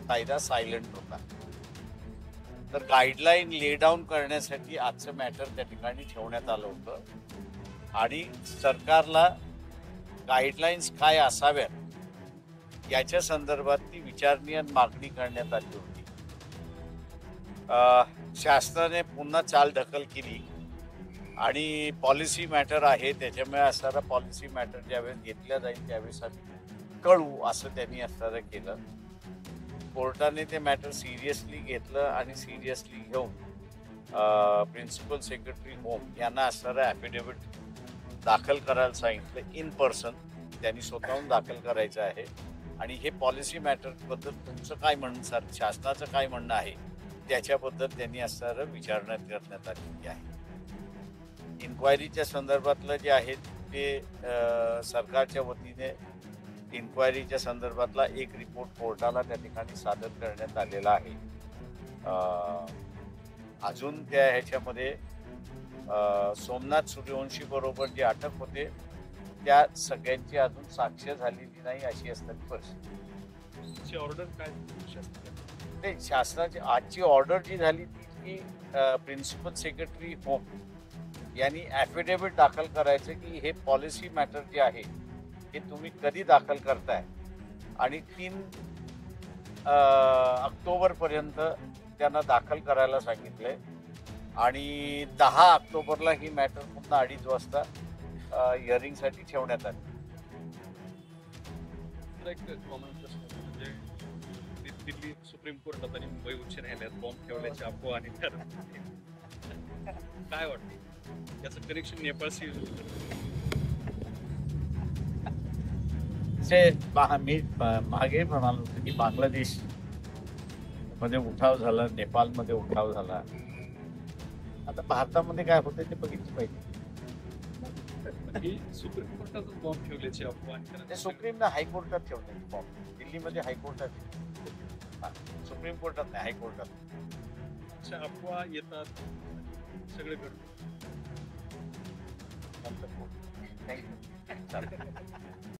कायदा सायलेंट होता. तर गाईडलाईन ले डाऊन करण्यासाठी आजचं मॅटर त्या ठिकाणी ठेवण्यात आलं होतं आणि सरकारला गाईडलाईन्स काय असाव्यात याच्या संदर्भात ती विचारणी आणि मागणी करण्यात आली होती. शासनाने पुन्हा चालढकल केली आणि पॉलिसी मॅटर आहे, त्याच्यामुळे असणारा पॉलिसी मॅटर ज्यावेळेस घेतल्या जाईल त्यावेळेस आम्ही कळू असं त्यांनी असणारं केलं. कोर्टाने ते मॅटर सिरियसली घेतलं आणि सिरियसली घेऊन प्रिन्सिपल सेक्रेटरी होम यांना असणारं ॲफिडेव्हिट दाखल करायला सांगितलं इन पर्सन. त्यांनी स्वतःहून दाखल करायचं आहे आणि हे पॉलिसी मॅटरबद्दल तुमचं काय म्हणणं, शासनाचं काय म्हणणं आहे त्याच्याबद्दल त्यांनी असणारं विचारणा करण्यात आलेली आहे. इन्क्वायरीच्या संदर्भातलं जे आहे ते सरकारच्या वतीने इन्क्वायरीच्या संदर्भातला एक रिपोर्ट कोर्टाला त्या ठिकाणी सादर करण्यात आलेला आहे. अजून त्या ह्याच्यामध्ये सोमनाथ सूर्यवंशी बरोबर जे अटक होते त्या सगळ्यांची अजून साक्ष झालेली नाही अशी असणारी परिस्थिती. ऑर्डर काय नाही, शासनाची आजची ऑर्डर जी झाली ती की प्रिन्सिपल सेक्रेटरी होम यांनी ॲफिडेव्हिट दाखल करायचं की हे पॉलिसी मॅटर जे आहे हे तुम्ही कधी दाखल करताय आणि 3 ऑक्टोबरपर्यंत त्यांना दाखल करायला सांगितलंय आणि 10 ऑक्टोबरला ही मॅटर पुन्हा 2:30 वाजता हिअरिंगसाठी ठेवण्यात आली. एक कॉमन प्रश्न म्हणजे दिल्ली सुप्रीम कोर्टात आणि मुंबई उच्च न्यायालयात बॉम्ब ठेवल्याची अफवा आणि काय वाटतं याचं कनेक्शन नेपाळशी? मी मागे म्हणालो होतो की बांगलादेश मध्ये उठाव झाला, नेपाळमध्ये उठाव झाला. आता भारतामध्ये काय होतं ते बघितलं पाहिजे. सुप्रीम कोर्टात बॉम्ब ठेवल्याची अफवा ते सुप्रीमनं हायकोर्टात ठेवले बॉम्ब. दिल्लीमध्ये हायकोर्टात, सुप्रीम कोर्टात नाही, हायकोर्टात. अशा अफवा येतात सगळे घडतं. थँक्यू.